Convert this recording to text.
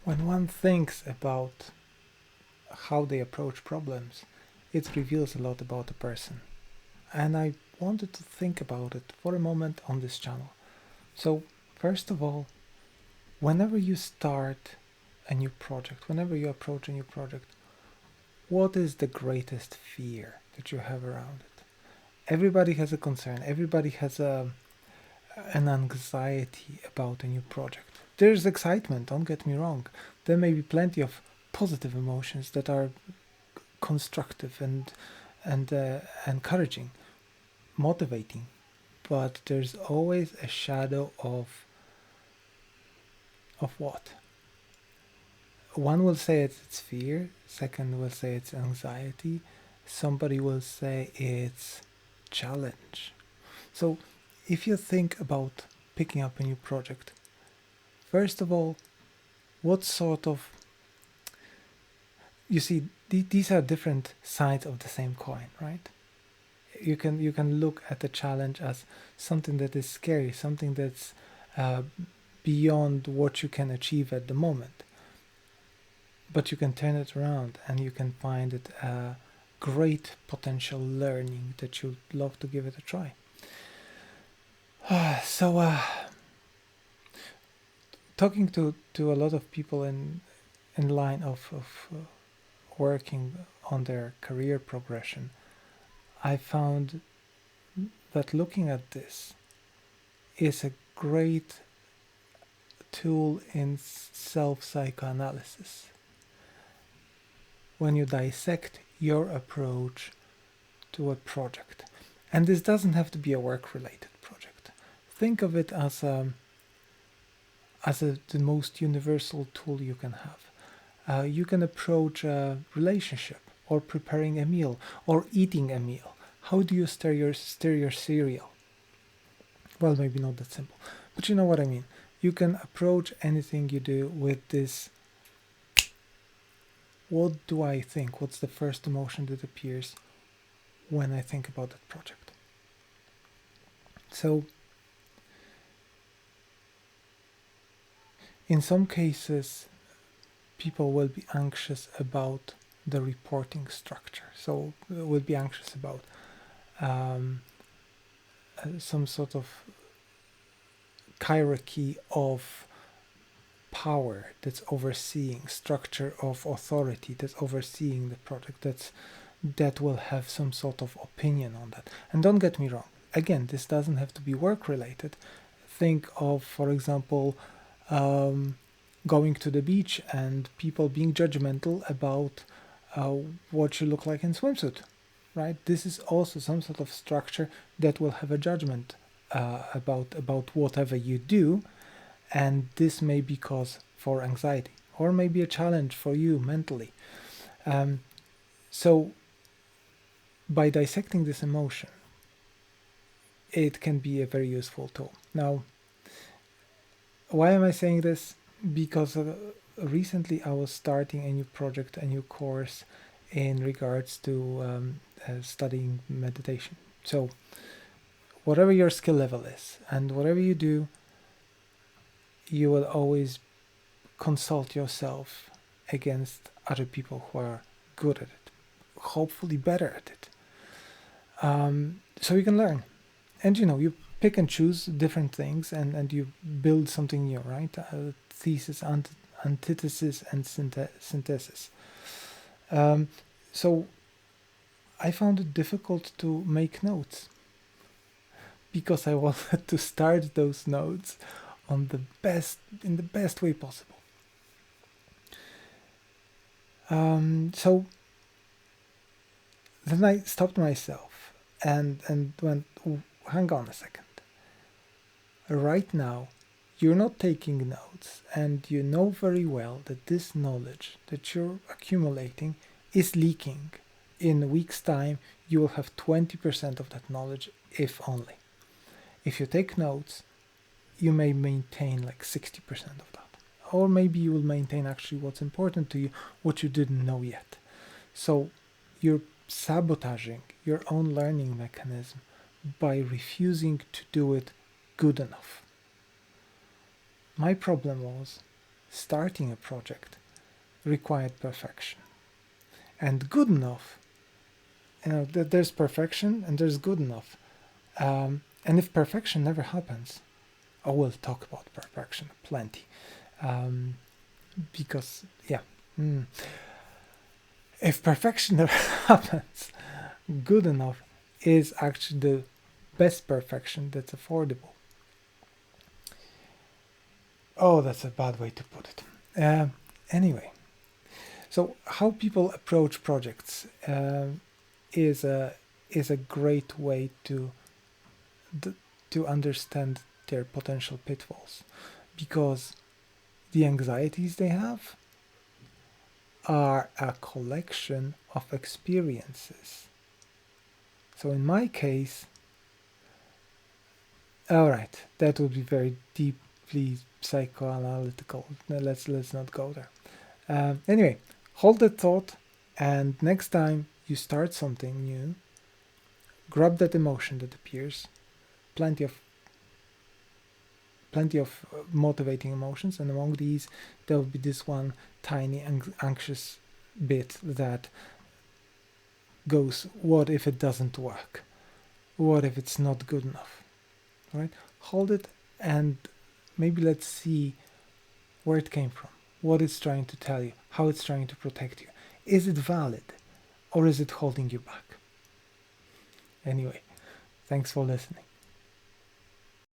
When one thinks about how they approach problems, it reveals a lot about a person. And I wanted to think about it for a moment on this channel. So, first of all, whenever you start a new project, whenever you approach a new project, what is the greatest fear that you have around it? Everybody has a concern, everybody has an anxiety about a new project. There's excitement, don't get me wrong. There may be plenty of positive emotions that are constructive and encouraging, motivating, but there's always a shadow of what? One will say it's fear, second will say it's anxiety, somebody will say it's challenge. So if you think about picking up a new project, first of all, what sort of, you see, these are different sides of the same coin, right? You can look at the challenge as something that is scary, something that's uh, beyond what you can achieve at the moment. But you can turn it around and you can find it a great potential learning that you'd love to give it a try. So, talking to a lot of people in line of working on their career progression, I found that looking at this is a great tool in self psychoanalysis. When you dissect your approach to a project, and this doesn't have to be a work related project, think of it as the most universal tool you can have. You can approach a relationship, or preparing a meal, or eating a meal. How do you stir your cereal? Well, maybe not that simple, but you know what I mean. You can approach anything you do with this: what do I think? What's the first emotion that appears when I think about that project? So, in some cases, people will be anxious about the reporting structure. So, will be anxious about um, some sort of hierarchy of power that's overseeing, structure of authority that's overseeing the project, that will have some sort of opinion on that. And don't get me wrong, again, this doesn't have to be work related. Think of, for example, going to the beach and people being judgmental about what you look like in swimsuit, right? This is also some sort of structure that will have a judgment about whatever you do, and this may be cause for anxiety or maybe a challenge for you mentally. So by dissecting this emotion, it can be a very useful tool. Now, why am I saying this? Because recently I was starting a new project, a new course in regards to studying meditation. So whatever your skill level is and whatever you do, you will always consult yourself against other people who are good at it, hopefully better at it. So you can learn. And you pick and choose different things, and you build something new, right? Thesis, antithesis, and synthesis. So I found it difficult to make notes because I wanted to start those notes in the best way possible. So then I stopped myself and went, "Oh, hang on a second. Right now, you're not taking notes, and you know very well that this knowledge that you're accumulating is leaking. In a week's time, you will have 20% of that knowledge, if only. If you take notes, you may maintain like 60% of that. Or maybe you will maintain actually what's important to you, what you didn't know yet. So you're sabotaging your own learning mechanism by refusing to do it good enough. My problem was starting a project required perfection. And good enough, there's perfection and there's good enough. And if perfection never happens, we'll talk about perfection plenty. Because, yeah, if perfection never happens, good enough is actually the best perfection that's affordable. Oh, that's a bad way to put it. Anyway, so how people approach projects is a great way to understand their potential pitfalls, because the anxieties they have are a collection of experiences. So in my case, all right, that would be very deeply psychoanalytical. Let's not go there. Anyway, hold that thought, and next time you start something new, grab that emotion that appears. Plenty of motivating emotions, and among these there will be this one tiny anxious bit that goes, what if it doesn't work? What if it's not good enough? Right? Hold it, and maybe let's see where it came from, what it's trying to tell you, how it's trying to protect you. Is it valid, or is it holding you back? Anyway, thanks for listening.